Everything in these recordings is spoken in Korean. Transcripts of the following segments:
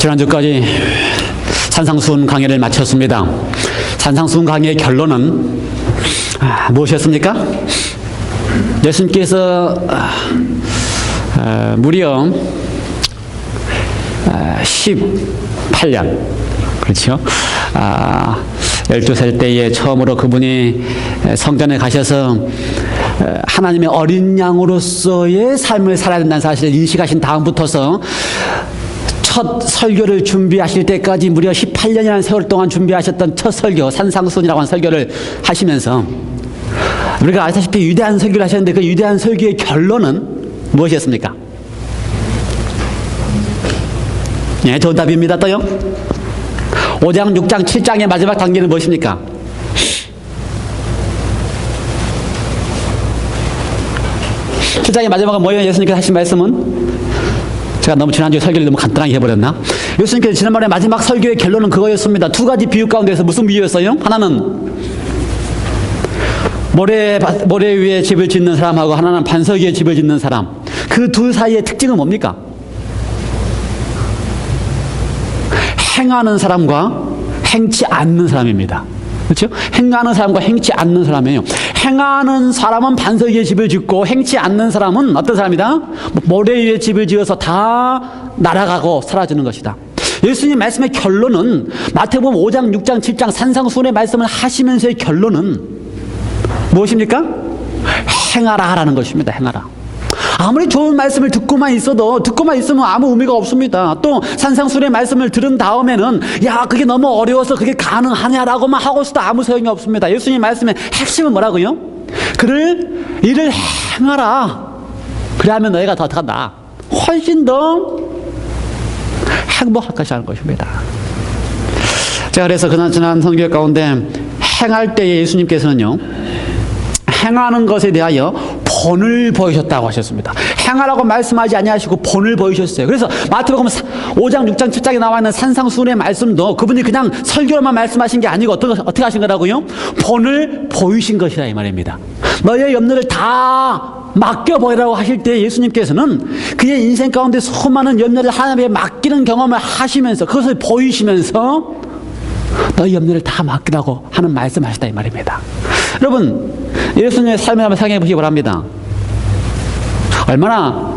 지난주까지 산상수훈 강의를 마쳤습니다. 산상수훈 강의의 결론은 무엇이었습니까? 예수님께서 무려 18년, 그렇죠? 12살 때에 처음으로 그분이 성전에 가셔서 하나님의 어린 양으로서의 삶을 살아야 된다는 사실을 인식하신 다음부터서 첫 설교를 준비하실 때까지 무려 18년이라는 세월 동안 준비하셨던 첫 설교, 산상수훈이라고 하는 설교를 하시면서 우리가 아시다시피 위대한 설교를 하셨는데 그 위대한 설교의 결론은 무엇이었습니까? 예, 정답입니다. 또요? 5장, 6장, 7장의 마지막 단계는 무엇입니까? 칠장의 마지막은 뭐예요? 예수님께서 하신 말씀은? 제가 너무 지난주에 설교를 너무 간단하게 해버렸나? 예수님께서 지난번에 마지막 설교의 결론은 그거였습니다. 두 가지 비유 가운데서 무슨 비유였어요? 하나는 모래 위에 집을 짓는 사람하고 하나는 반석 위에 집을 짓는 사람. 그 둘 사이의 특징은 뭡니까? 행하는 사람과 행치 않는 사람입니다. 그렇죠? 행하는 사람과 행치 않는 사람이에요. 행하는 사람은 반석 위에 집을 짓고 행치 않는 사람은 어떤 사람이다? 모래 위에 집을 지어서 다 날아가고 사라지는 것이다. 예수님 말씀의 결론은 마태복음 5장, 6장, 7장 산상수훈의 말씀을 하시면서의 결론은 무엇입니까? 행하라 라는 것입니다. 행하라. 아무리 좋은 말씀을 듣고만 있으면 아무 의미가 없습니다. 또 산상수훈의 말씀을 들은 다음에는 야 그게 너무 어려워서 그게 가능하냐라고만 하고 있어도 아무 소용이 없습니다. 예수님 말씀의 핵심은 뭐라고요? 이를 행하라. 그래야면 너희가 더 어떡한다? 훨씬 더 행복할 것이라는 것입니다. 제가 그래서 지난 선교 가운데 행할 때에 예수님께서는요 행하는 것에 대하여 본을 보이셨다고 하셨습니다. 행하라고 말씀하지 아니하시고 본을 보이셨어요. 그래서 마태복음 5장, 6장, 7장에 나와 있는 산상수훈의 말씀도 그분이 그냥 설교로만 말씀하신 게 아니고 어떻게 하신 거라고요? 본을 보이신 것이라 이 말입니다. 너의 염려를 다 맡겨버리라고 하실 때 예수님께서는 그의 인생 가운데 수많은 염려를 하나님께 맡기는 경험을 하시면서 그것을 보이시면서 너의 염려를 다 맡기라고 하는 말씀하시다 이 말입니다. 여러분 예수님의 삶을 한번 생각해 보시기 바랍니다. 얼마나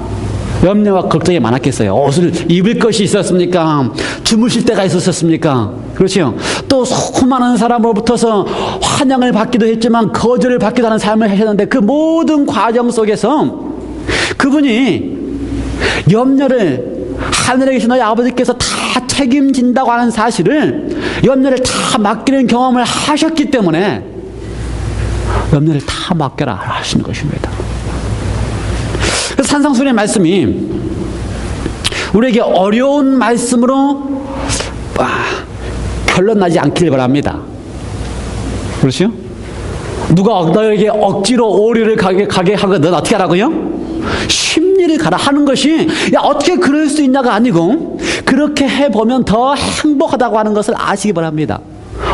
염려와 걱정이 많았겠어요. 옷을 입을 것이 있었습니까? 주무실 때가 있었습니까? 그렇죠. 또 수많은 사람으로부터서 환영을 받기도 했지만 거절을 받기도 하는 삶을 하셨는데 그 모든 과정 속에서 그분이 염려를 하늘에 계신 너희 아버지께서 다 책임진다고 하는 사실을 염려를 다 맡기는 경험을 하셨기 때문에 염려를 다 맡겨라 하시는 것입니다. 그래서 산상수훈의 말씀이 우리에게 어려운 말씀으로 결론 나지 않기를 바랍니다. 그렇죠? 누가 너에게 억지로 오리를 가게 하거든 어떻게 하라고요? 심리를 가라 하는 것이 야 어떻게 그럴 수 있냐가 아니고 그렇게 해보면 더 행복하다고 하는 것을 아시기 바랍니다.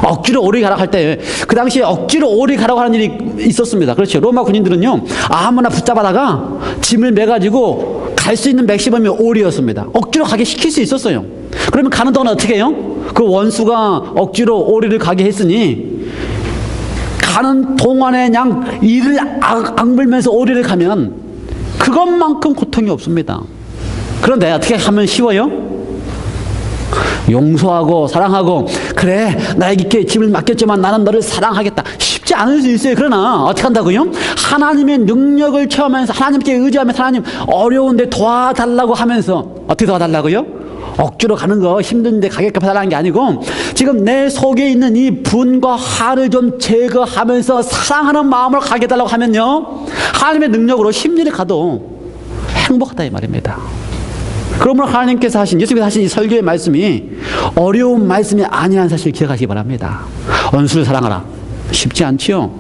억지로 오리 가라고 할 때 그 당시에 억지로 오리 가라고 하는 일이 있었습니다. 그렇죠. 로마 군인들은요 아무나 붙잡아다가 짐을 매가지고 갈 수 있는 맥시멈이 오리였습니다. 억지로 가게 시킬 수 있었어요. 그러면 가는 동안 어떻게 해요? 그 원수가 억지로 오리를 가게 했으니 가는 동안에 그냥 이를 악물면서 오리를 가면 그것만큼 고통이 없습니다. 그런데 어떻게 하면 쉬워요? 용서하고 사랑하고 그래 나에게 짐을 맡겼지만 나는 너를 사랑하겠다. 쉽지 않을 수 있어요. 그러나 어떻게 한다고요? 하나님의 능력을 체험하면서 하나님께 의지하면서 하나님 어려운데 도와달라고 하면서 어떻게 도와달라고요? 억지로 가는 거 힘든데 가게끔 해달라는 게 아니고 지금 내 속에 있는 이 분과 화를 좀 제거하면서 사랑하는 마음으로 가게 해달라고 하면요 하나님의 능력으로 심리를 가도 행복하다 이 말입니다. 그러므로 하나님께서 예수님께서 하신 이 설교의 말씀이 어려운 말씀이 아니라는 사실을 기억하시기 바랍니다. 원수를 사랑하라. 쉽지 않지요.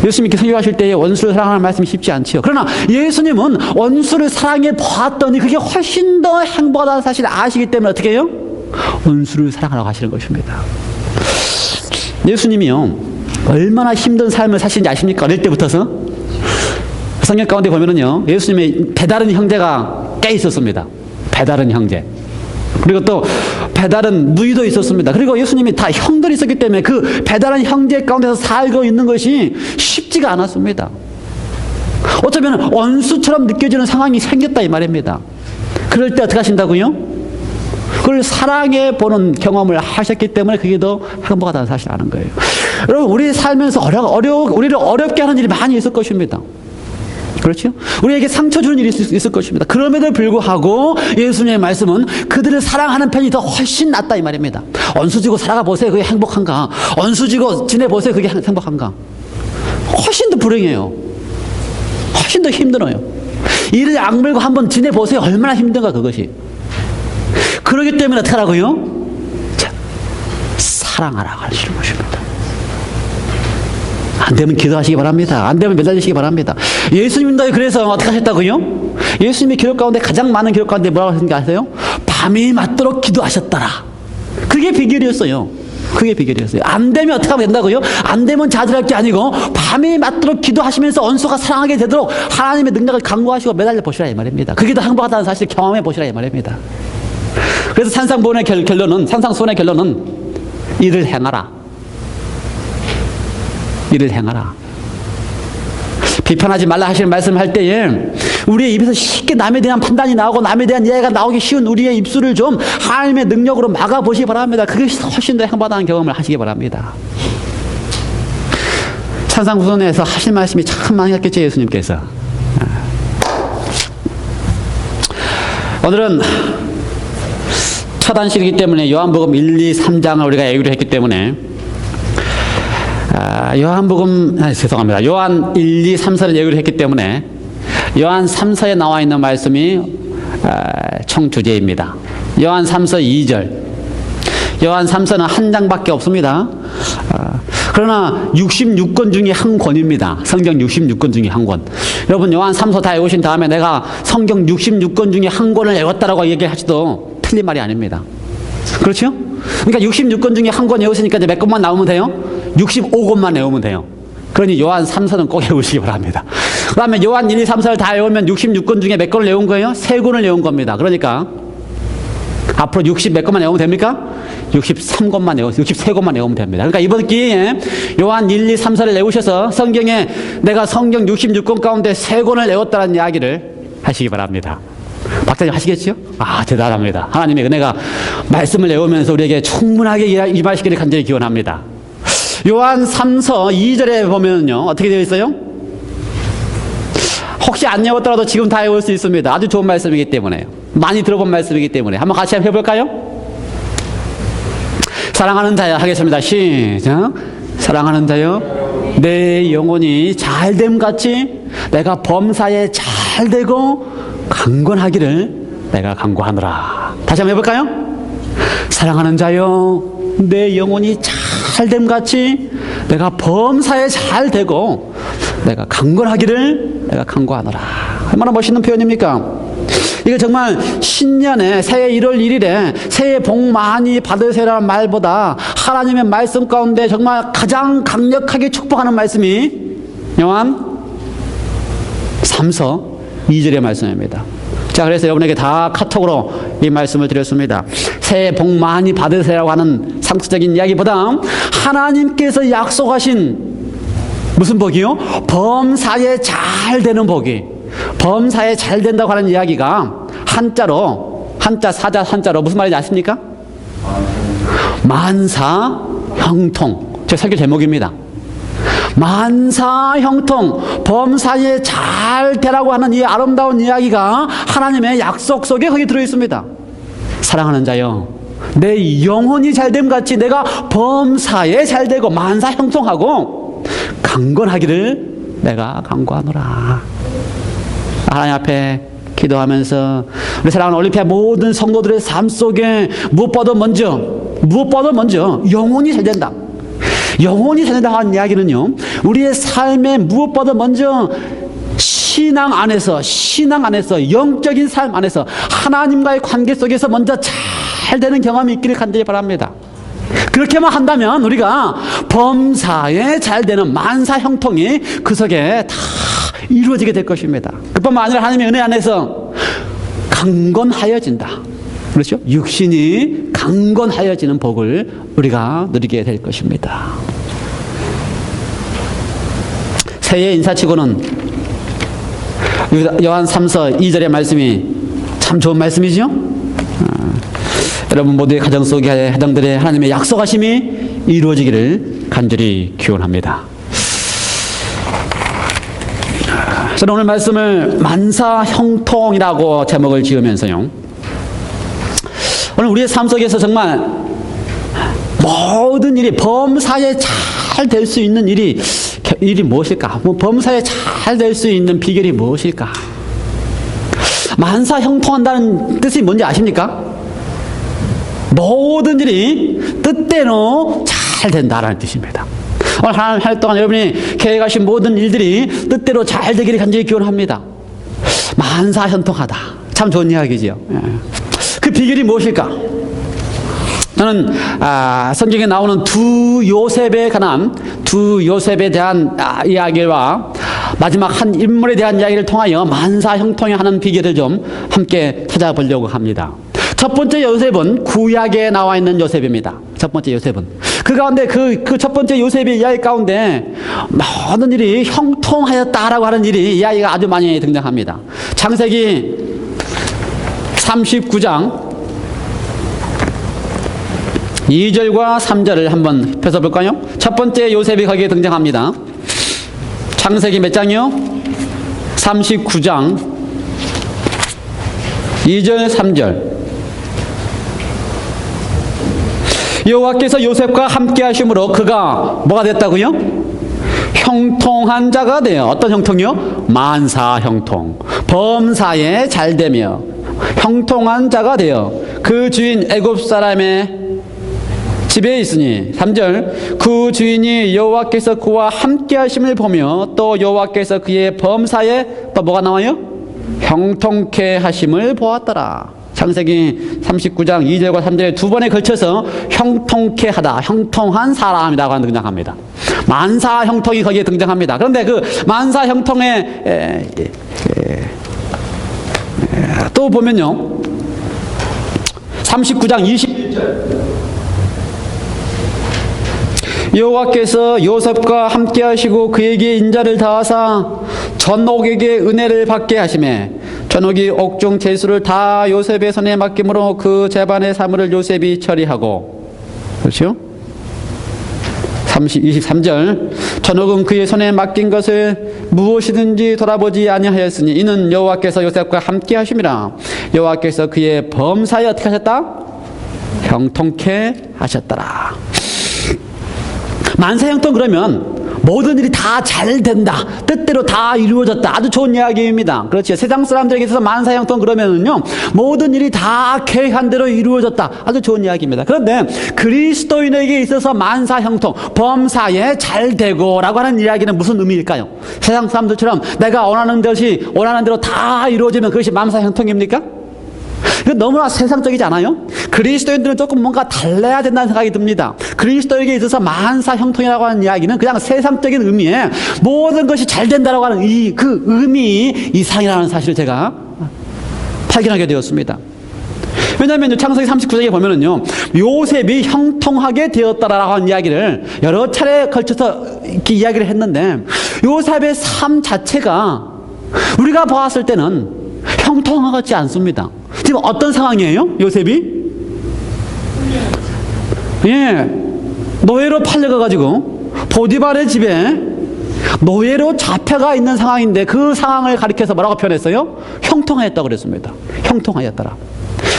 예수님께 설교하실 때에 원수를 사랑하는 말씀이 쉽지 않지요. 그러나 예수님은 원수를 사랑해 보았더니 그게 훨씬 더 행복하다는 사실을 아시기 때문에 어떻게 해요? 원수를 사랑하라고 하시는 것입니다. 예수님이요 얼마나 힘든 삶을 사시는지 아십니까? 어릴 때부터서 성경 가운데 보면은요 예수님의 배다른 형제가 꽤 있었습니다. 배다른 형제. 그리고 또 배다른 누이도 있었습니다. 그리고 예수님이 다 형들이 있었기 때문에 그 배다른 형제 가운데서 살고 있는 것이 쉽지가 않았습니다. 어쩌면 원수처럼 느껴지는 상황이 생겼다 이 말입니다. 그럴 때 어떻게 하신다고요? 그걸 사랑해 보는 경험을 하셨기 때문에 그게 더 행복하다는 사실을 아는 거예요. 여러분, 우리 살면서 우리를 어렵게 하는 일이 많이 있을 것입니다. 그렇죠? 우리에게 상처 주는 일이 있을 것입니다. 그럼에도 불구하고 예수님의 말씀은 그들을 사랑하는 편이 더 훨씬 낫다 이 말입니다. 원수 지고 살아가 보세요. 그게 행복한가? 원수 지고 지내보세요. 그게 행복한가? 훨씬 더 불행해요. 훨씬 더 힘들어요. 이를 악물고 한번 지내보세요. 얼마나 힘든가 그것이. 그러기 때문에 어떻게 하라고요? 자, 사랑하라고 하시는 것입니다. 안 되면 기도하시기 바랍니다. 안 되면 매달리시기 바랍니다. 예수님도 그래서 어떻게 하셨다고요? 예수님이 기록 가운데 가장 많은 기록 가운데 뭐라고 하셨는지 아세요? 밤이 맞도록 기도하셨더라. 그게 비결이었어요. 그게 비결이었어요. 안 되면 어떻게 하면 된다고요? 안 되면 좌절할 게 아니고 밤이 맞도록 기도하시면서 원수가 사랑하게 되도록 하나님의 능력을 강구하시고 매달려 보시라 이 말입니다. 그게 더 행복하다는 사실 경험해 보시라 이 말입니다. 그래서 산상수훈의 결론은 이를 행하라. 이를 행하라. 비판하지 말라 하시는 말씀을 할 때에 우리의 입에서 쉽게 남에 대한 판단이 나오고 남에 대한 이해가 나오기 쉬운 우리의 입술을 좀 하나님의 능력으로 막아보시기 바랍니다. 그게 훨씬 더 행복한 경험을 하시기 바랍니다. 산상수훈에서 하실 말씀이 참 많이 했겠죠, 예수님께서. 오늘은 첫 안식이기 때문에 요한복음 1, 2, 3장을 우리가 예기로 했기 때문에 요한 1, 2, 3서를 예기로 했기 때문에 요한 3서에 나와 있는 말씀이 총 주제입니다. 요한 3서 2절. 요한 3서는 한 장밖에 없습니다. 그러나 66권 중에 한 권입니다. 성경 66권 중에 한 권. 여러분 요한 3서 다 외우신 다음에 내가 성경 66권 중에 한 권을 외웠다라고 얘기하셔도 틀린 말이 아닙니다. 그렇죠? 그러니까 66권 중에 한 권 외우시니까 이제 몇 권만 나오면 돼요? 65권만 외우면 돼요. 그러니 요한 3서는 꼭 외우시기 바랍니다. 그 다음에 요한 1, 2, 3서를 다 외우면 66권 중에 몇 권을 외운 거예요? 3권을 외운 겁니다. 그러니까 앞으로 60 몇 권만 외우면 됩니까? 63권만 외우면 됩니다. 그러니까 이번 기회에 요한 1, 2, 3서를 외우셔서 성경에 내가 성경 66권 가운데 3권을 외웠다는 이야기를 하시기 바랍니다. 박사님 하시겠죠? 대단합니다. 하나님의 은혜가 말씀을 외우면서 우리에게 충분하게 임하시기를 간절히 기원합니다. 요한 3서 2절에 보면요 어떻게 되어 있어요? 혹시 안 외웠더라도 지금 다 외울 수 있습니다. 아주 좋은 말씀이기 때문에, 많이 들어본 말씀이기 때문에 한번 같이 한번 해볼까요? 사랑하는 자여 하겠습니다. 시작. 사랑하는 자여, 내 영혼이 잘됨 같이 내가 범사에 잘되고 강건하기를 내가 간구하노라. 다시 한번 해볼까요? 사랑하는 자여, 내 영혼이 잘됨 같이 내가 범사에 잘되고 내가 강건하기를 내가 간구하노라. 얼마나 멋있는 표현입니까? 이거 정말 신년에 새해 1월 1일에 새해 복 많이 받으세요라는 말보다 하나님의 말씀 가운데 정말 가장 강력하게 축복하는 말씀이 요한 3서 2절의 말씀입니다. 자, 그래서 여러분에게 다 카톡으로 이 말씀을 드렸습니다. 새해 복 많이 받으세요라고 하는 상투적인 이야기보다 하나님께서 약속하신 무슨 복이요? 범사에 잘 되는 복이, 범사에 잘 된다고 하는 이야기가 사자 한자로 무슨 말인지 아십니까? 만사형통. 제 설교 제목입니다. 만사형통, 범사에 잘 되라고 하는 이 아름다운 이야기가 하나님의 약속 속에 거기 들어있습니다. 사랑하는 자여, 내 영혼이 잘됨 같이 내가 범사에 잘되고 만사형통하고 강건하기를 내가 간구하노라. 하나님 앞에 기도하면서 우리 사랑하는 올림피아 모든 성도들의 삶 속에 무엇보다 먼저 영혼이 잘된다. 영혼이 잘된다 하는 이야기는요, 우리의 삶에 무엇보다 먼저 신앙 안에서 영적인 삶 안에서 하나님과의 관계 속에서 먼저 잘 되는 경험이 있기를 간절히 바랍니다. 그렇게만 한다면 우리가 범사에 잘 되는 만사형통이 그 속에 다 이루어지게 될 것입니다. 그뿐만 아니라 하나님의 은혜 안에서 강건하여진다. 그렇죠? 육신이 강건하여지는 복을 우리가 누리게 될 것입니다. 새해 인사치고는 요한 3서 2절의 말씀이 참 좋은 말씀이죠? 여러분 모두의 가정 속에 해당들의 하나님의 약속하심이 이루어지기를 간절히 기원합니다. 저는 오늘 말씀을 만사형통이라고 제목을 지으면서요, 오늘 우리의 삶 속에서 정말 모든 일이 범사에 잘 될 수 있는 일이 무엇일까? 범사에 잘 될 수 있는 비결이 무엇일까? 만사형통한다는 뜻이 뭔지 아십니까? 모든 일이 뜻대로 잘 된다라는 뜻입니다. 오늘 한 해 동안 여러분이 계획하신 모든 일들이 뜻대로 잘 되기를 간절히 기원합니다. 만사형통하다. 참 좋은 이야기지요. 그 비결이 무엇일까? 저는 성경에 나오는 두 요셉에 대한 이야기와 마지막 한 인물에 대한 이야기를 통하여 만사형통에 하는 비결을 좀 함께 찾아보려고 합니다. 첫 번째 요셉은 구약에 나와 있는 요셉입니다. 첫 번째 요셉은 그 가운데 그 첫 번째 요셉의 이야기 가운데 모든 일이 형통하였다라고 하는 일이 이야기가 아주 많이 등장합니다. 창세기 39장 2절과 3절을 한번 펴서볼까요? 첫 번째 요셉이 거기에 등장합니다. 창세기 몇 장이요? 39장 2절 3절. 여호와께서 요셉과 함께 하심으로 그가 뭐가 됐다고요? 형통한 자가 되어. 어떤 형통이요? 만사형통. 범사에 잘되며 형통한 자가 되어 그 주인 애굽 사람의 집에 있으니. 3절. 그 주인이 여호와께서 그와 함께 하심을 보며 또 여호와께서 그의 범사에 또 뭐가 나와요? 형통케 하심을 보았더라. 창세기 39장 2절과 3절에 두 번에 걸쳐서 형통케 하다, 형통한 사람이라고 등장합니다. 만사형통이 거기에 등장합니다. 그런데 그 만사형통에 또 보면요, 39장 21절. 여호와께서 요셉과 함께 하시고 그에게 인자를 다하사 전옥에게 은혜를 받게 하시매 전옥이 옥중 제수를 다 요셉의 손에 맡김으로 그 재반의 사물을 요셉이 처리하고. 그렇죠? 23절. 전옥은 그의 손에 맡긴 것을 무엇이든지 돌아보지 아니하였으니 이는 여호와께서 요셉과 함께 하심이라. 여호와께서 그의 범사에 어떻게 하셨다? 형통케 하셨더라. 만사형통 그러면 모든 일이 다 잘 된다, 뜻대로 다 이루어졌다, 아주 좋은 이야기입니다. 그렇죠? 세상 사람들에게 있어서 만사형통 그러면은요, 모든 일이 다 계획한 대로 이루어졌다, 아주 좋은 이야기입니다. 그런데 그리스도인에게 있어서 만사형통, 범사에 잘 되고라고 하는 이야기는 무슨 의미일까요? 세상 사람들처럼 내가 원하는 대로 다 이루어지면 그것이 만사형통입니까? 이건 너무나 세상적이지 않아요? 그리스도인들은 조금 뭔가 달라야 된다는 생각이 듭니다. 그리스도에게 있어서 만사형통이라고 하는 이야기는 그냥 세상적인 의미에 모든 것이 잘 된다라고 하는 그 의미 이상이라는 사실을 제가 발견하게 되었습니다. 왜냐하면 창세기 39장에 보면은요, 요셉이 형통하게 되었다라고 하는 이야기를 여러 차례에 걸쳐서 이렇게 이야기를 했는데, 요셉의 삶 자체가 우리가 보았을 때는 형통하지 않습니다. 지금 어떤 상황이에요? 요셉이? 노예로 팔려가가지고 포디발의 집에 노예로 잡혀가 있는 상황인데 그 상황을 가리켜서 뭐라고 표현했어요? 형통하였다고 그랬습니다. 형통하였더라.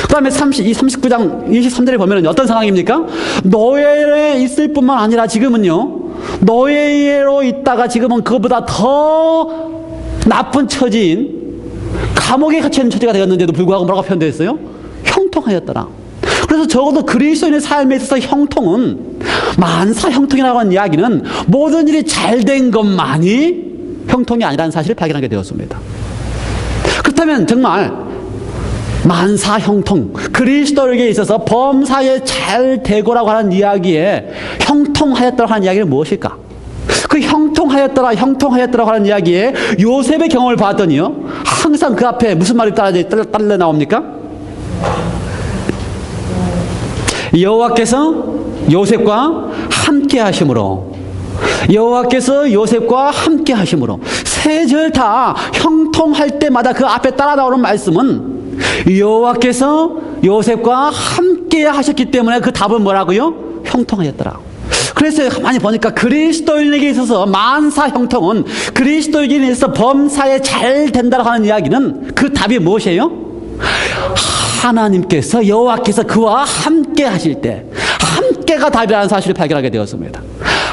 그 다음에 39장 23절에 보면 어떤 상황입니까? 노예에 있을 뿐만 아니라 지금은요, 노예로 있다가 지금은 그것보다 더 나쁜 처지인 감옥에 갇혀있는 처지가 되었는데도 불구하고 뭐라고 표현되었어요? 형통하였더라. 그래서 적어도 그리스도인의 삶에 있어서 형통은, 만사형통이라고 하는 이야기는 모든 일이 잘된 것만이 형통이 아니라는 사실을 발견하게 되었습니다. 그렇다면 정말 만사형통, 그리스도에게 있어서 범사에 잘 되고라고 하는 이야기에 형통하였다고 하는 이야기는 무엇일까? 그 형통하였더라고 하는 이야기에 요셉의 경험을 봤더니요, 항상 그 앞에 무슨 말이 딸려 나옵니까? 여호와께서 요셉과 함께 하심으로, 여호와께서 요셉과 함께 하심으로. 세 절 다 형통할 때마다 그 앞에 따라 나오는 말씀은 여호와께서 요셉과 함께 하셨기 때문에 그 답은 뭐라고요? 형통하였더라. 그래서 가만히 보니까 그리스도인에게 있어서 만사 형통은, 그리스도인에게 있어서 범사에 잘 된다고 하는 이야기는 그 답이 무엇이에요? 하나님께서, 여호와께서 그와 함께 하실 때, 함께가 답이라는 사실을 발견하게 되었습니다.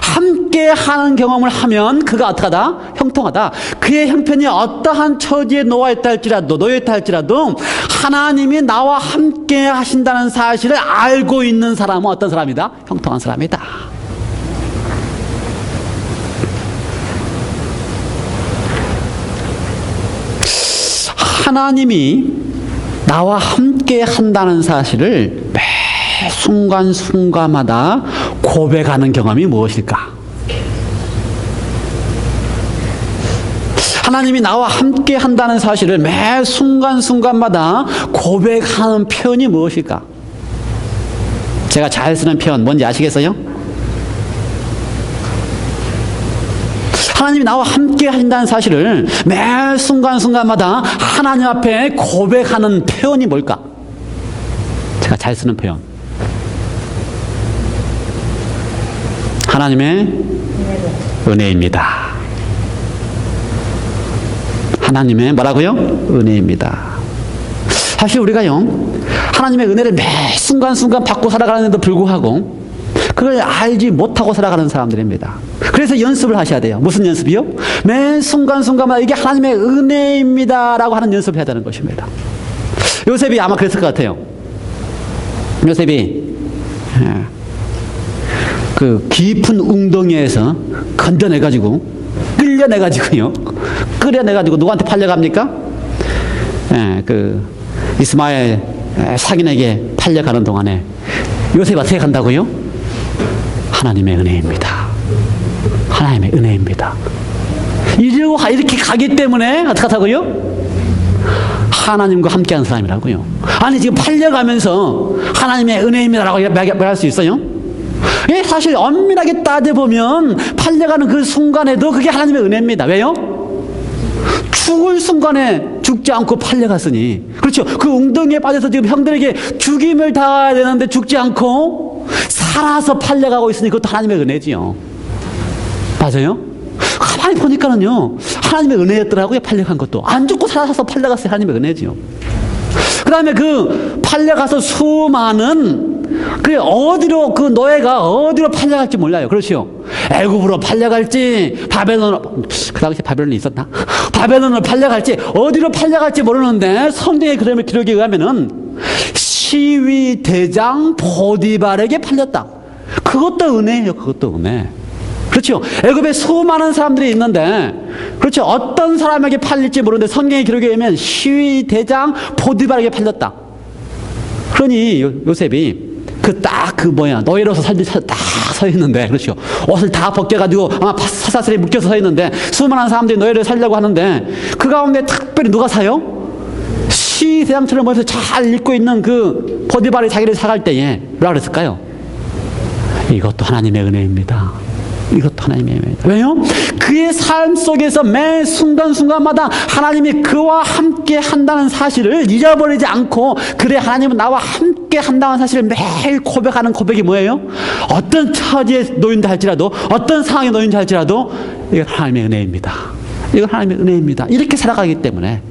함께 하는 경험을 하면 그가 어떡하다? 형통하다. 그의 형편이 어떠한 처지에 놓여있다 할지라도 하나님이 나와 함께 하신다는 사실을 알고 있는 사람은 어떤 사람이다? 형통한 사람이다. 하나님이 나와 함께 한다는 사실을 매 순간순간마다 고백하는 경험이 무엇일까? 하나님이 나와 함께 한다는 사실을 매 순간순간마다 고백하는 표현이 무엇일까? 제가 잘 쓰는 표현 뭔지 아시겠어요? 하나님이 나와 함께 하신다는 사실을 매 순간순간마다 하나님 앞에 고백하는 표현이 뭘까? 제가 잘 쓰는 표현. 하나님의 은혜입니다. 하나님의 뭐라고요? 은혜입니다. 사실 우리가요, 하나님의 은혜를 매 순간순간 받고 살아가는데도 불구하고 그걸 알지 못하고 살아가는 사람들입니다. 그래서 연습을 하셔야 돼요. 무슨 연습이요? 매 순간순간마다 이게 하나님의 은혜입니다 라고 하는 연습을 해야 되는 것입니다. 요셉이 아마 그랬을 것 같아요. 요셉이 그 깊은 웅덩이에서 건져내가지고 끌려내가지고 누구한테 팔려갑니까? 그 이스마엘 상인에게 팔려가는 동안에 요셉이 어떻게 간다고요? 하나님의 은혜입니다. 하나님의 은혜입니다. 이렇게 가기 때문에 어떻게 하다고요? 하나님과 함께하는 사람이라고요. 아니 지금 팔려가면서 하나님의 은혜입니다라고 말할 수 있어요? 예, 사실 엄밀하게 따져보면 팔려가는 그 순간에도 그게 하나님의 은혜입니다. 왜요? 죽을 순간에 죽지 않고 팔려갔으니. 그렇죠. 그 웅덩이에 빠져서 지금 형들에게 죽임을 당해야 되는데 죽지 않고 살아서 팔려가고 있으니 그것도 하나님의 은혜지요. 맞아요? 가만히 보니까는요, 하나님의 은혜였더라고요. 팔려간 것도. 안 죽고 살아서 팔려갔어요. 하나님의 은혜지요. 그 다음에 그 팔려가서 수많은 그 어디로, 그 노예가 어디로 팔려갈지 몰라요. 그렇죠. 애굽으로 팔려갈지, 그 당시 바벨론이 있었나? 바벨론으로 팔려갈지, 어디로 팔려갈지 모르는데 성경의 그림의 기록에 의하면은 시위 대장 보디발에게 팔렸다. 그것도 은혜예요. 그것도 은혜. 그렇죠. 애굽에 수많은 사람들이 있는데, 그렇죠. 어떤 사람에게 팔릴지 모르는데 성경의 기록에 의하면 시위 대장 보디발에게 팔렸다. 그러니 요셉이 노예로서 딱 서 있는데, 그렇죠. 옷을 다 벗겨가지고 아마 사사슬에 묶여서 서 있는데 수많은 사람들이 노예를 살려고 하는데 그 가운데 특별히 누가 사요? 시위 대장처럼 머리에서 잘 입고 있는 그 보디발이 자기를 사갈 때에 뭐라 그랬을까요? 이것도 하나님의 은혜입니다. 이것도 하나님의 은혜입니다. 왜요? 그의 삶 속에서 매 순간순간마다 하나님이 그와 함께 한다는 사실을 잊어버리지 않고, 그래 하나님은 나와 함께 한다는 사실을 매일 고백하는 고백이 뭐예요? 어떤 처지에 놓인다 할지라도, 어떤 상황에 놓인다 할지라도 이건 하나님의 은혜입니다. 이건 하나님의 은혜입니다. 이렇게 살아가기 때문에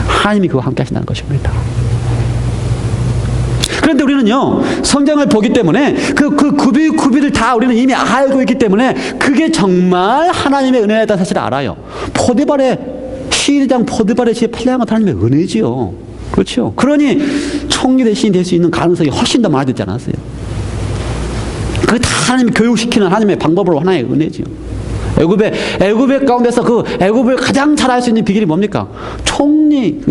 하나님이 그와 함께 하신다는 것입니다. 그런데 우리는요, 성경을 보기 때문에 그 구비를 다 우리는 이미 알고 있기 때문에 그게 정말 하나님의 은혜라는 사실을 알아요. 시위대장 포디발의 집에 팔려간 건 하나님의 은혜지요. 그렇죠. 그러니 총리 대신이 될 수 있는 가능성이 훨씬 더 많아지지 않았어요. 그게 다 하나님이 교육시키는 하나님의 방법으로 하나의 은혜지요. 애굽의 가운데서 그 애굽을 가장 잘할 수 있는 비결이 뭡니까?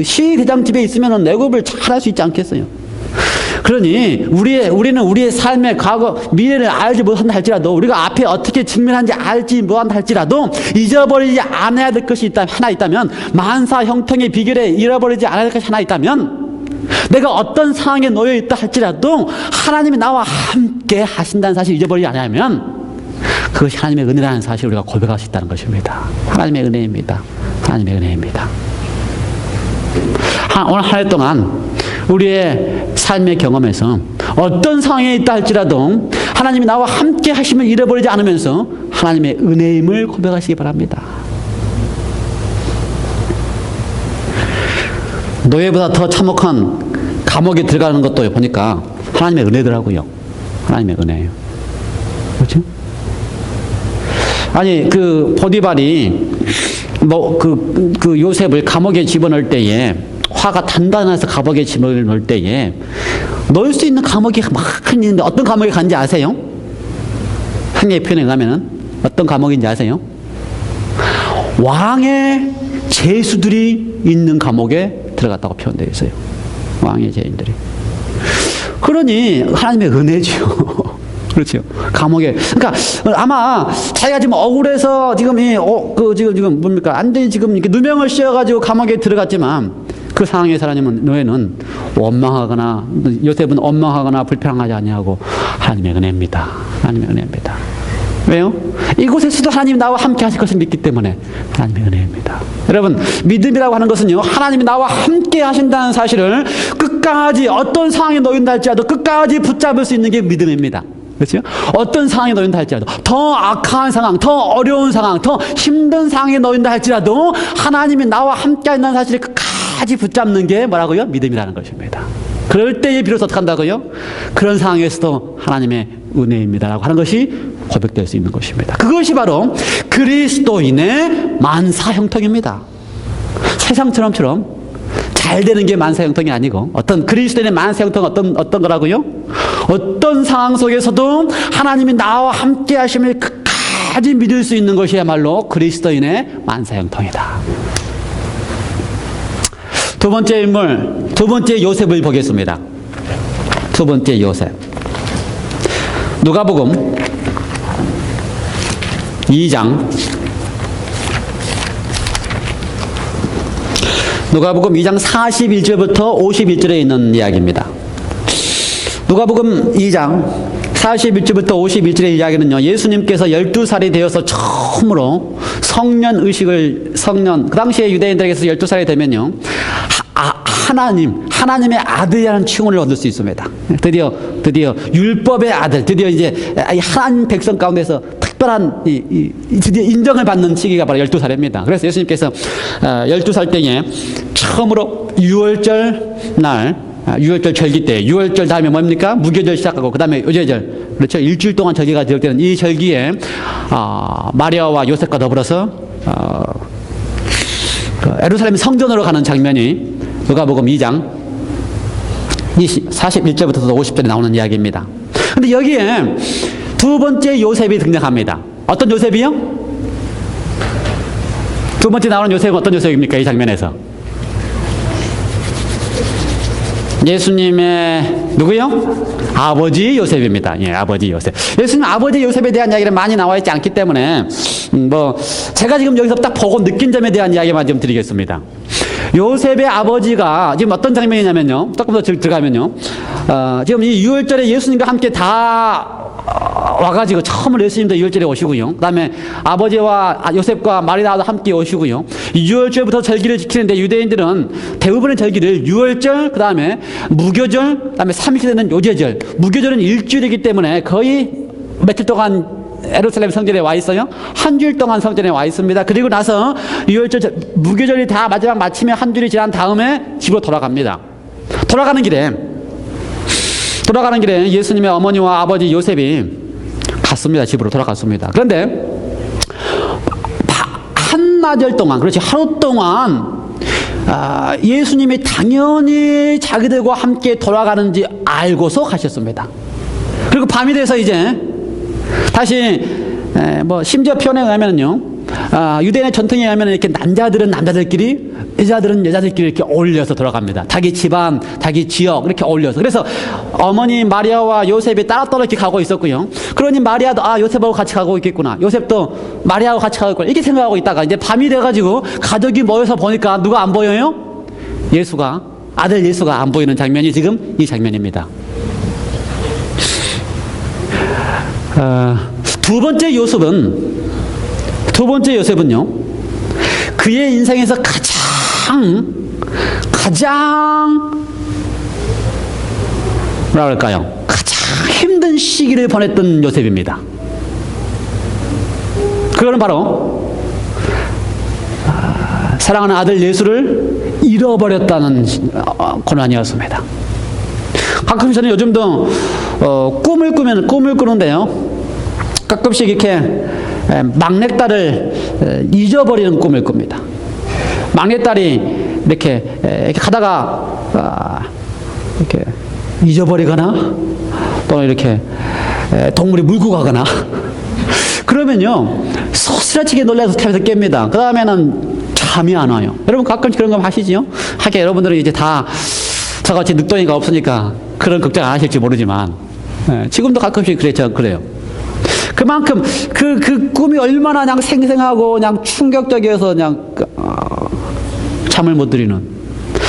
시위대장 집에 있으면 애굽을 잘할 수 있지 않겠어요? 그러니 우리는 우리의 삶의 과거, 미래를 알지 못한다 할지라도, 우리가 앞에 어떻게 직면한지 알지 못한다 할지라도 잊어버리지 않아야 될 것이 하나 있다면, 만사 형통의 비결에 잃어버리지 않아야 될 것이 하나 있다면 내가 어떤 상황에 놓여 있다 할지라도 하나님이 나와 함께 하신다는 사실을 잊어버리지 않으면 그것이 하나님의 은혜라는 사실을 우리가 고백할 수 있다는 것입니다. 하나님의 은혜입니다. 하나님의 은혜입니다. 오늘 한 해 동안 우리의 삶의 경험에서 어떤 상황에 있다 할지라도 하나님이 나와 함께 하심을 잃어버리지 않으면서 하나님의 은혜임을 고백하시기 바랍니다. 노예보다 더 참혹한 감옥에 들어가는 것도 보니까 하나님의 은혜더라고요. 하나님의 은혜예요. 그렇죠? 아니, 보디발이 요셉을 감옥에 집어넣을 때에 화가 단단해서 감옥에 집어넣을 때에 넣을 수 있는 감옥이 막 있는데 어떤 감옥에 간지 아세요? 한예의 표현에 의하면 어떤 감옥인지 아세요? 왕의 죄수들이 있는 감옥에 들어갔다고 표현되어 있어요. 왕의 죄인들이. 그러니 하나님의 은혜죠. 그렇죠. 감옥에. 그러니까 아마 자기가 지금 억울해서 지금 지금 뭡니까? 완전히 지금 이렇게 누명을 씌워가지고 감옥에 들어갔지만 그 상황에서 노예는 원망하거나 요셉은 원망하거나 불평하지 아니하고 하나님의 은혜입니다. 하나님의 은혜입니다. 왜요? 이곳에서도 하나님이 나와 함께 하실 것을 믿기 때문에 하나님의 은혜입니다. 여러분, 믿음이라고 하는 것은요, 하나님이 나와 함께 하신다는 사실을 끝까지 어떤 상황에 놓인다 할지라도 끝까지 붙잡을 수 있는 게 믿음입니다. 그렇죠? 어떤 상황에 놓인다 할지라도 더 악한 상황, 더 어려운 상황, 더 힘든 상황에 놓인다 할지라도 하나님이 나와 함께 한다는 사실을 끝까지 붙잡는 게 뭐라고요? 믿음이라는 것입니다. 그럴 때에 비로소 어떻게 한다고요? 그런 상황에서도 하나님의 은혜입니다라고 하는 것이 고백될 수 있는 것입니다. 그것이 바로 그리스도인의 만사형통입니다. 세상처럼 잘 되는 게 만사형통이 아니고 어떤 그리스도인의 만사형통은 어떤 거라고요? 어떤 상황 속에서도 하나님이 나와 함께 하심을 끝까지 믿을 수 있는 것이야말로 그리스도인의 만사형통이다. 두 번째 인물, 두 번째 요셉을 보겠습니다. 두 번째 요셉. 누가복음 2장. 누가복음 2장 41절부터 51절에 있는 이야기입니다. 누가복음 2장 41절부터 51절의 이야기는요, 예수님께서 12살이 되어서 처음으로 그 당시에 유대인들에게서 12살이 되면요, 하나님의 아들이라는 칭호를 얻을 수 있습니다. 드디어 율법의 아들, 드디어 이제 하나님 백성 가운데서 특별한 드디어 인정을 받는 시기가 바로 12살입니다. 그래서 예수님께서 12살 때에 처음으로 유월절 절기 때, 유월절 다음에 뭡니까? 무교절 시작하고 그 다음에 요제절, 그렇죠? 일주일 동안 절기가 될 때는 이 절기에 마리아와 요셉과 더불어서 예루살렘 성전으로 가는 장면이 누가복음 2장 41절부터 50절에 나오는 이야기입니다. 근데 여기에 두 번째 요셉이 등장합니다. 어떤 요셉이요? 두 번째 나오는 요셉은 어떤 요셉입니까? 이 장면에서. 예수님의 누구요? 아버지 요셉입니다. 예, 아버지 요셉. 예수님 아버지 요셉에 대한 이야기는 많이 나와 있지 않기 때문에 제가 지금 여기서 딱 보고 느낀 점에 대한 이야기만 좀 드리겠습니다. 요셉의 아버지가 지금 어떤 장면이냐면요, 조금 더 들어가면요, 지금 이 유월절에 예수님과 함께 다 와가지고 처음으로 예수님도 유월절에 오시고요, 그 다음에 아버지와 요셉과 마리아도 함께 오시고요, 유월절부터 절기를 지키는데 유대인들은 대부분의 절기를 유월절, 그 다음에 무교절, 그 다음에 3일째 되는 요제절, 무교절은 일주일이기 때문에 거의 며칠 동안 예루살렘 성전에 와 있어요. 한 주일 동안 성전에 와 있습니다. 그리고 나서 유월절, 무교절이 다 마지막 마치면 한 주일이 지난 다음에 집으로 돌아갑니다. 돌아가는 길에 예수님의 어머니와 아버지 요셉이 갔습니다. 집으로 돌아갔습니다. 그런데 한나절 동안, 그렇지, 하루 동안 예수님이 당연히 자기들과 함께 돌아가는지 알고서 가셨습니다. 그리고 밤이 돼서 이제 다시 심지어 표현에 의하면요, 유대인의 전통에 의하면 이렇게 남자들은 남자들끼리, 여자들은 여자들끼리 이렇게 어울려서 돌아갑니다. 자기 집안, 자기 지역 이렇게 어울려서. 그래서 어머니 마리아와 요셉이 따로따로 이렇게 가고 있었고요. 그러니 마리아도 요셉하고 같이 가고 있겠구나, 요셉도 마리아하고 같이 가고 있구나, 이렇게 생각하고 있다가 이제 밤이 돼가지고 가족이 모여서 보니까 누가 안 보여요? 예수가 아들 예수가 안 보이는 장면이 지금 이 장면입니다. 두 번째 요셉은요, 그의 인생에서 가장 뭐라 그럴까요? 가장 힘든 시기를 보냈던 요셉입니다. 그거는 바로 사랑하는 아들 예수를 잃어버렸다는 고난이었습니다. 가끔 저는 요즘도 꿈을 꾸는데요, 가끔씩 이렇게 막내딸을 잊어버리는 꿈을 꿉니다. 막내딸이 이렇게 가다가 이렇게 잊어버리거나 또는 이렇게 동물이 물고 가거나 그러면요 소스라치게 놀라서 탑에서 깹니다. 그 다음에는 잠이 안 와요. 여러분 가끔씩 그런 거 하시지요? 하긴 여러분들은 이제 다 저같이 늑덩이가 없으니까 그런 걱정 안 하실지 모르지만 지금도 가끔씩 그래요. 그만큼 그 꿈이 얼마나 그냥 생생하고 그냥 충격적이어서 그냥 잠을 못 들이는.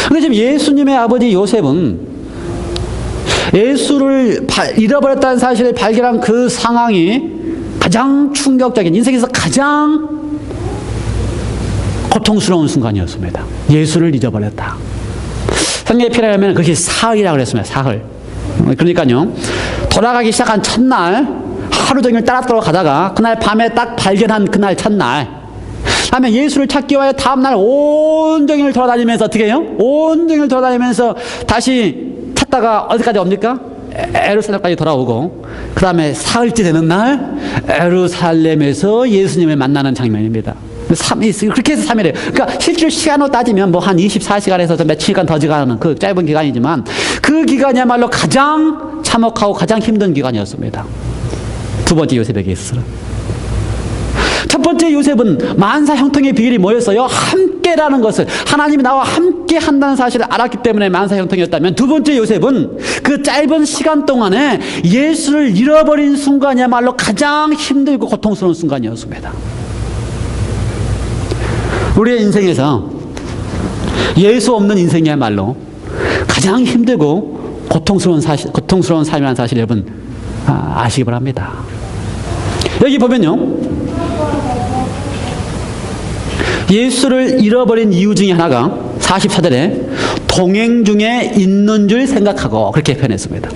근데 지금 예수님의 아버지 요셉은 예수를 잃어버렸다는 사실을 발견한 그 상황이 가장 충격적인, 인생에서 가장 고통스러운 순간이었습니다. 예수를 잊어버렸다. 성경에 필요하면 그것이 사흘이라고 그랬습니다. 사흘. 그러니까요, 돌아가기 시작한 첫날 하루 종일 따라따라 가다가 그날 밤에 딱 발견한 그날 첫날, 다음에 예수를 찾기 위해 다음날 온종일 돌아다니면서 어떻게 해요? 온종일 돌아다니면서 다시 찾다가 어디까지 옵니까? 에루살렘까지 돌아오고, 그 다음에 사흘째 되는 날 에루살렘에서 예수님을 만나는 장면입니다. 그렇게 해서 3일이에요. 그러니까 실제 시간으로 따지면 뭐 한 24시간에서 며칠간 더 지나는 그 짧은 기간이지만 그 기간이야말로 가장 참혹하고 가장 힘든 기간이었습니다. 두 번째 요셉에게 있어서. 첫 번째 요셉은 만사 형통의 비결이 뭐였어요? 함께라는 것을, 하나님이 나와 함께 한다는 사실을 알았기 때문에 만사 형통이었다면, 두 번째 요셉은 그 짧은 시간 동안에 예수를 잃어버린 순간이야말로 가장 힘들고 고통스러운 순간이었습니다. 우리의 인생에서 예수 없는 인생이야말로 가장 힘들고 고통스러운 삶이라는 사실 여러분 아시기 바랍니다. 여기 보면요, 예수를 잃어버린 이유 중에 하나가 44절에 동행 중에 있는 줄 생각하고, 그렇게 표현했습니다.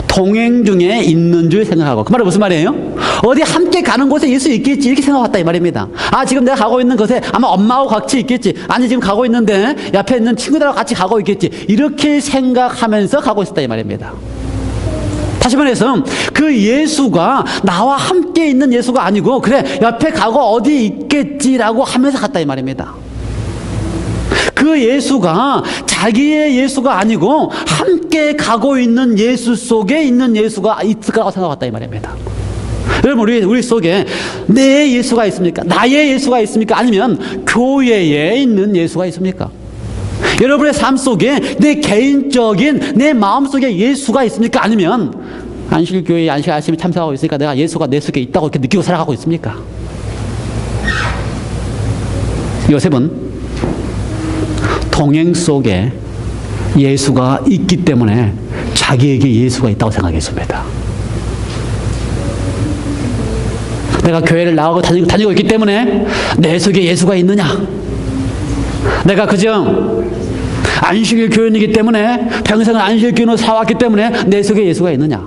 동행 중에 있는 줄 생각하고. 그 말은 무슨 말이에요? 어디 함께 가는 곳에 예수 있겠지, 이렇게 생각했다 이 말입니다. 지금 내가 가고 있는 곳에 아마 엄마하고 같이 있겠지, 아니 지금 가고 있는데 옆에 있는 친구들하고 같이 가고 있겠지, 이렇게 생각하면서 가고 있었다 이 말입니다. 다시 말해서 그 예수가 나와 함께 있는 예수가 아니고, 그래 옆에 가고 어디 있겠지라고 하면서 갔다 이 말입니다. 그 예수가 자기의 예수가 아니고 함께 가고 있는 예수 속에 있는 예수가 있을 거라고 생각했다 이 말입니다. 여러분, 우리 속에 내 예수가 있습니까? 나의 예수가 있습니까? 아니면 교회에 있는 예수가 있습니까? 여러분의 삶 속에 내 개인적인 내 마음속에 예수가 있습니까? 아니면 안식교회 안식 아침에 참석하고 있으니까 내가 예수가 내 속에 있다고 이렇게 느끼고 살아가고 있습니까? 요셉은 동행 속에 예수가 있기 때문에 자기에게 예수가 있다고 생각했습니다. 내가 교회를 나가고 다니고 있기 때문에 내 속에 예수가 있느냐? 내가 그저 안식일 교인이기 때문에 평생을 안식일 교인으로 살아왔기 때문에 내 속에 예수가 있느냐?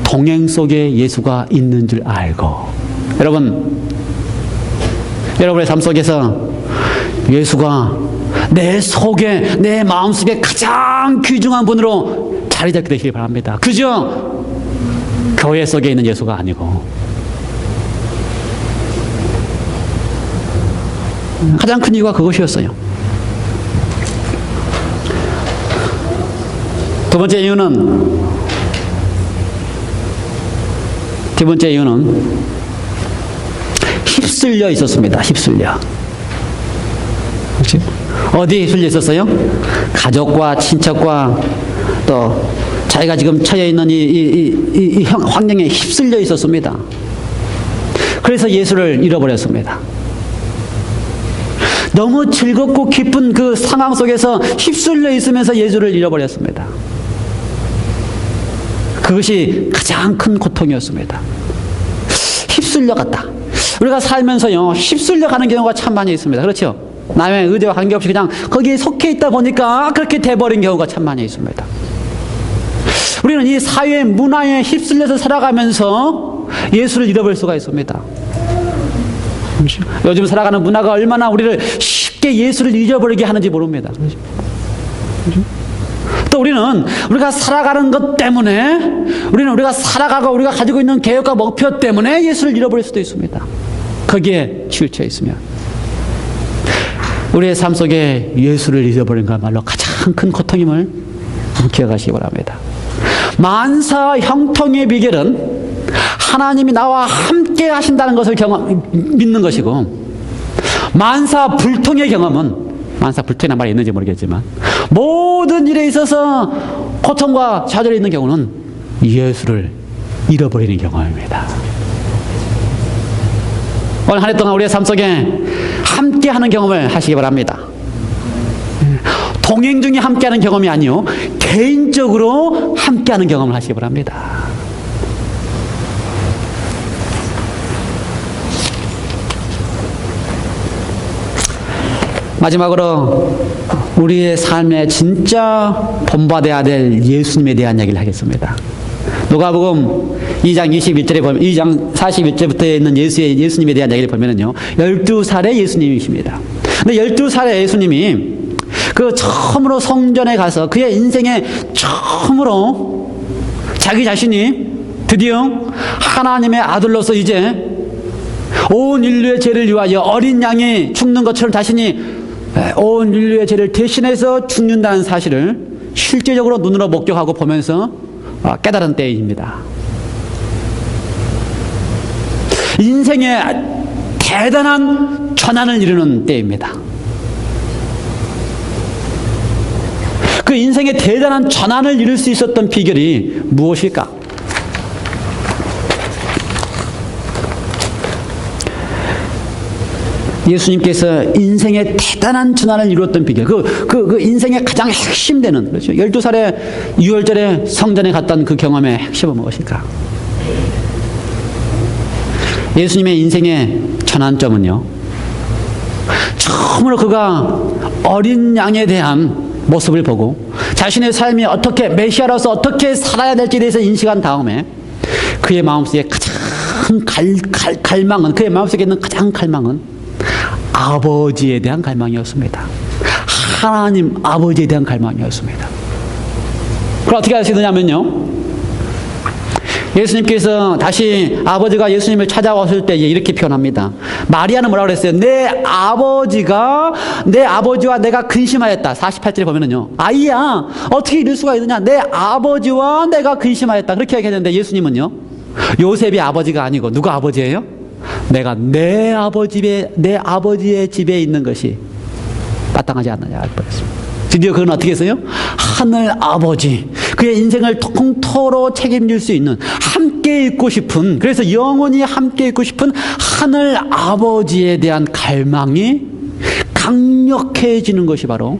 동행 속에 예수가 있는 줄 알고, 여러분의 삶 속에서 예수가 내 속에, 내 마음속에 가장 귀중한 분으로 자리 잡게 되시기 바랍니다. 그저 교회 속에 있는 예수가 아니고. 가장 큰 이유가 그것이었어요. 두 번째 이유는 휩쓸려 있었습니다. 휩쓸려. 그렇지? 어디에 휩쓸려 있었어요? 가족과 친척과 또 자기가 지금 처해 있는 이 환경에 휩쓸려 있었습니다. 그래서 예수를 잃어버렸습니다. 너무 즐겁고 기쁜 그 상황 속에서 휩쓸려 있으면서 예수를 잃어버렸습니다. 그것이 가장 큰 고통이었습니다. 휩쓸려 갔다. 우리가 살면서요, 휩쓸려 가는 경우가 참 많이 있습니다. 그렇죠? 남의 의지와 관계없이 그냥 거기에 속해 있다 보니까 그렇게 돼버린 경우가 참 많이 있습니다. 우리는 이 사회의 문화에 휩쓸려서 살아가면서 예수를 잃어버릴 수가 있습니다. 요즘 살아가는 문화가 얼마나 우리를 쉽게 예수를 잃어버리게 하는지 모릅니다. 또 우리가 살아가는 것 때문에, 우리가 살아가고 우리가 가지고 있는 계획과 목표 때문에 예수를 잃어버릴 수도 있습니다. 거기에 치우쳐 있으면. 우리의 삶 속에 예수를 잃어버린 것말로 가장 큰 고통임을 기억하시기 바랍니다. 만사 형통의 비결은 하나님이 나와 함께 하신다는 것을 믿는 것이고, 만사 불통의 경험은, 만사 불통이라는 말이 있는지 모르겠지만, 모든 일에 있어서 고통과 좌절이 있는 경우는 예수를 잃어버리는 경험입니다. 오늘 한 해 동안 우리의 삶 속에 함께하는 경험을 하시기 바랍니다. 동행 중에 함께하는 경험이 아니요, 개인적으로 함께하는 경험을 하시기 바랍니다. 마지막으로 우리의 삶에 진짜 본받아야 될 예수님에 대한 이야기를 하겠습니다. 누가복음 2장 21절에 보면, 2장 41절부터 있는 예수님에 대한 이야기를 보면은요, 12살의 예수님이십니다. 근데 12살의 예수님이 그 처음으로 성전에 가서 그의 인생에 처음으로 자기 자신이 드디어 하나님의 아들로서 이제 온 인류의 죄를 위하여 어린 양이 죽는 것처럼 자신이 온 인류의 죄를 대신해서 죽는다는 사실을 실제적으로 눈으로 목격하고 보면서 깨달은 때입니다. 인생의 대단한 전환을 이루는 때입니다. 그 인생의 대단한 전환을 이룰 수 있었던 비결이 무엇일까? 예수님께서 인생의 대단한 전환을 이루었던 비결, 그 인생의 가장 핵심되는, 그렇죠, 12살에 6월절에 성전에 갔던 그 경험의 핵심은 무엇일까? 예수님의 인생의 전환점은요, 처음으로 그가 어린 양에 대한 모습을 보고 자신의 삶이 어떻게, 메시아로서 어떻게 살아야 될지에 대해서 인식한 다음에 그의 마음속에 가장 갈망은, 그의 마음속에 있는 가장 갈망은 아버지에 대한 갈망이었습니다. 하나님 아버지에 대한 갈망이었습니다. 그럼 어떻게 할 수 있느냐면요, 예수님께서 다시 아버지가 예수님을 찾아왔을 때 이렇게 표현합니다. 마리아는 뭐라고 그랬어요? 내 아버지와 내가 근심하였다. 48절에 보면은요, 아이야, 어떻게 이럴 수가 있느냐? 내 아버지와 내가 근심하였다. 그렇게 얘기했는데 예수님은요, 요셉이 아버지가 아니고 누가 아버지예요? 내가 내 아버지의 집에 있는 것이 마땅하지 않느냐 그랬습니다. 드디어 그건 어떻게 했어요? 하늘 아버지, 그의 인생을 통틀어 책임질 수 있는, 함께 있고 싶은, 그래서 영원히 함께 있고 싶은 하늘 아버지에 대한 갈망이 강력해지는 것이 바로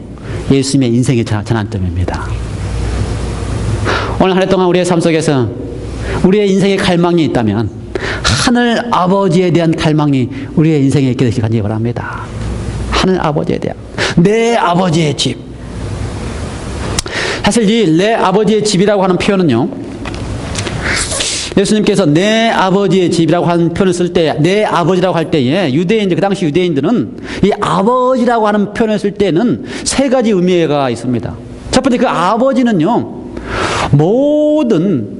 예수님의 인생의 전환점입니다. 오늘 한 해 동안 우리의 삶 속에서 우리의 인생의 갈망이 있다면 하늘 아버지에 대한 갈망이 우리의 인생에 있게 되시기 간절히 바랍니다. 하늘 아버지에 대한, 내 아버지의 집. 사실 이 내 아버지의 집이라고 하는 표현은요, 예수님께서 내 아버지의 집이라고 하는 표현을 쓸 때, 내 아버지라고 할 때에 그 당시 유대인들은 이 아버지라고 하는 표현을 쓸 때는 세 가지 의미가 있습니다. 첫 번째, 그 아버지는요, 모든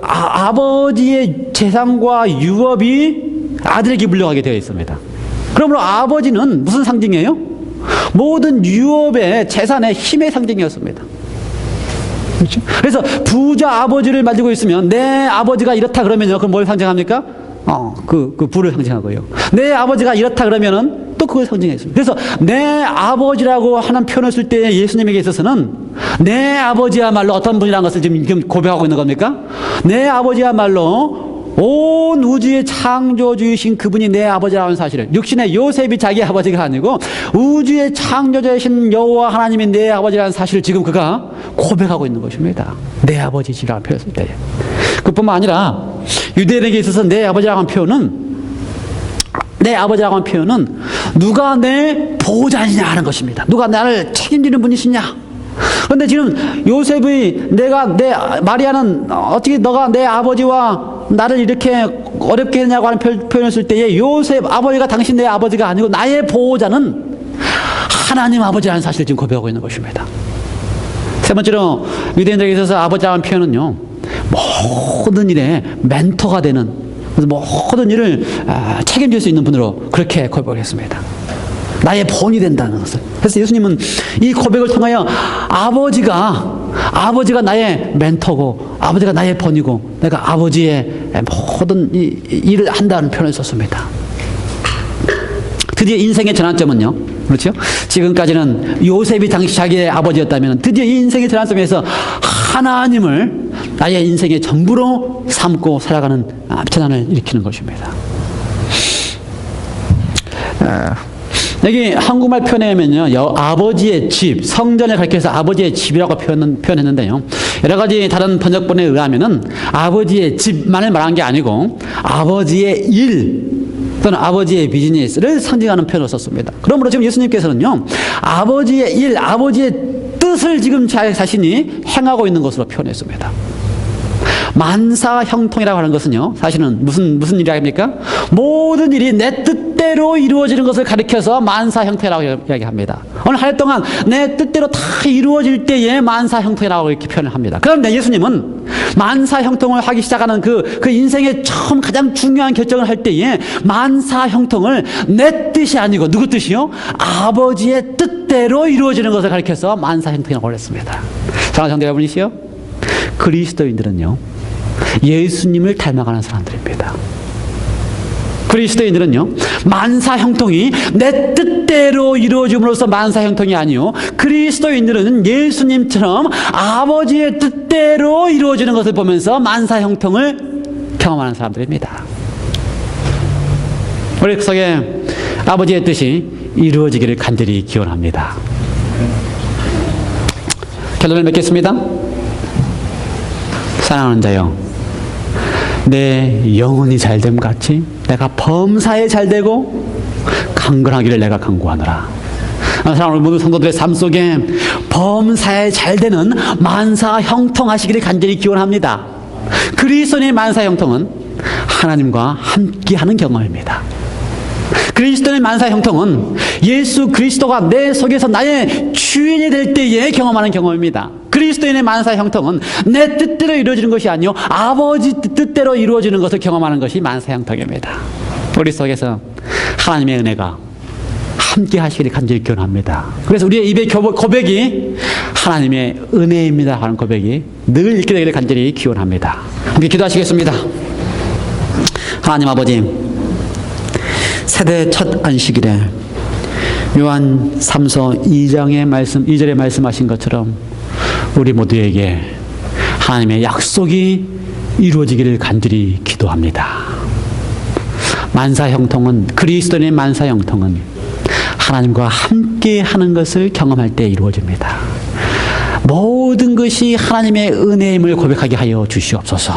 아버지의 재산과 유업이 아들에게 물려가게 되어 있습니다. 그러므로 아버지는 무슨 상징이에요? 모든 유업의 재산의 힘의 상징이었습니다. 그렇죠? 그래서 부자 아버지를 가지고 있으면 내 아버지가 이렇다 그러면요, 그럼 뭘 상징합니까? 그 부를 상징하고요. 내 아버지가 이렇다 그러면은 또 그걸 상징했습니다. 그래서 내 아버지라고 하는 표현을 쓸 때 예수님에게 있어서는 내 아버지야말로 어떤 분이라는 것을 지금 고백하고 있는 겁니까? 내 아버지야말로 온 우주의 창조주이신 그분이 내 아버지라는 사실을, 육신의 요셉이 자기 아버지가 아니고 우주의 창조주이신 여호와 하나님이 내 아버지라는 사실을 지금 그가 고백하고 있는 것입니다. 내 아버지시라는 표현을 쓸 때. 그뿐만 아니라 유대인에게 있어서 내 아버지라는 표현은 누가 내 보호자이냐 하는 것입니다. 누가 나를 책임지는 분이시냐. 그런데 지금 요셉이 마리아는 어떻게 너가 내 아버지와 나를 이렇게 어렵게 했냐고 하는 표현을 쓸 때에 요셉 아버지가 당신 내 아버지가 아니고 나의 보호자는 하나님 아버지라는 사실을 지금 고백하고 있는 것입니다. 세 번째로 유대인들에게 있어서 아버지라는 표현은요, 모든 일에 멘토가 되는, 모든 일을 책임질 수 있는 분으로 그렇게 고백을 했습니다. 나의 본이 된다는 것을. 그래서 예수님은 이 고백을 통하여 아버지가 나의 멘토고 아버지가 나의 본이고 내가 아버지의 모든 일을 한다는 표현을 썼습니다. 드디어 인생의 전환점은요, 그렇죠? 지금까지는 요셉이 당시 자기의 아버지였다면 드디어 이 인생의 전환점에서 하나님을 나의 인생의 전부로 삼고 살아가는 전환을 일으키는 것입니다. 여기 한국말 표현하면요, 아버지의 집, 성전을 가리켜서 아버지의 집이라고 표현했는데요, 여러 가지 다른 번역본에 의하면은 아버지의 집만을 말한 게 아니고 아버지의 일 또는 아버지의 비즈니스를 상징하는 표현을 썼습니다. 그러므로 지금 예수님께서는요, 아버지의 일, 아버지의 뜻을 지금 자신이 행하고 있는 것으로 표현했습니다. 만사형통이라고 하는 것은요, 사실은 무슨 일이 아닙니까? 모든 일이 내 뜻대로 이루어지는 것을 가리켜서 만사형통이라고 이야기합니다. 오늘 한 해 동안 내 뜻대로 다 이루어질 때에 만사형통이라고 이렇게 표현을 합니다. 그런데 예수님은 만사형통을 하기 시작하는 그 인생의 처음 가장 중요한 결정을 할 때에 만사형통을 내 뜻이 아니고 누구 뜻이요? 아버지의 뜻대로 이루어지는 것을 가리켜서 만사형통이라고 했습니다. 사랑하는 성도 여러분이시요, 그리스도인들은요, 예수님을 닮아가는 사람들입니다. 그리스도인들은요, 만사형통이 내 뜻대로 이루어짐으로써 만사형통이 아니요, 그리스도인들은 예수님처럼 아버지의 뜻대로 이루어지는 것을 보면서 만사형통을 경험하는 사람들입니다. 우리 속에 아버지의 뜻이 이루어지기를 간절히 기원합니다. 결론을 맺겠습니다. 사랑하는 자여, 내 영혼이 잘됨 같이 내가 범사에 잘되고 강건하기를 내가 간구하노라. 사랑하는 모든 성도들의 삶 속에 범사에 잘되는 만사형통하시기를 간절히 기원합니다. 그리스도인의 만사형통은 하나님과 함께하는 경험입니다. 그리스도의 만사형통은 예수 그리스도가 내 속에서 나의 주인이 될 때에 경험하는 경험입니다. 그리스도인의 만사형통은 내 뜻대로 이루어지는 것이 아니요, 아버지 뜻대로 이루어지는 것을 경험하는 것이 만사형통입니다. 우리 속에서 하나님의 은혜가 함께 하시기를 간절히 기원합니다. 그래서 우리의 입의 고백이 하나님의 은혜입니다 하는 고백이 늘 있게 되기를 간절히 기원합니다. 함께 기도하시겠습니다. 하나님 아버지, 세대 첫 안식일에 요한 3서 2장의 말씀, 2절에 말씀하신 것처럼 우리 모두에게 하나님의 약속이 이루어지기를 간절히 기도합니다. 만사형통은, 그리스도인의 만사형통은 하나님과 함께 하는 것을 경험할 때 이루어집니다. 모든 것이 하나님의 은혜임을 고백하게 하여 주시옵소서.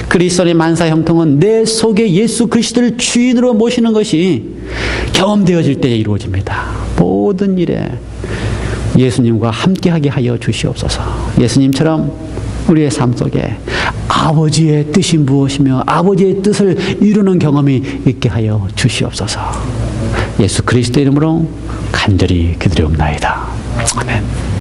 그리스도의 만사형통은 내 속에 예수 그리스도를 주인으로 모시는 것이 경험되어질 때에 이루어집니다. 모든 일에 예수님과 함께하게 하여 주시옵소서. 예수님처럼 우리의 삶 속에 아버지의 뜻이 무엇이며 아버지의 뜻을 이루는 경험이 있게 하여 주시옵소서. 예수 그리스도 이름으로 간절히 기도드리옵나이다. 아멘.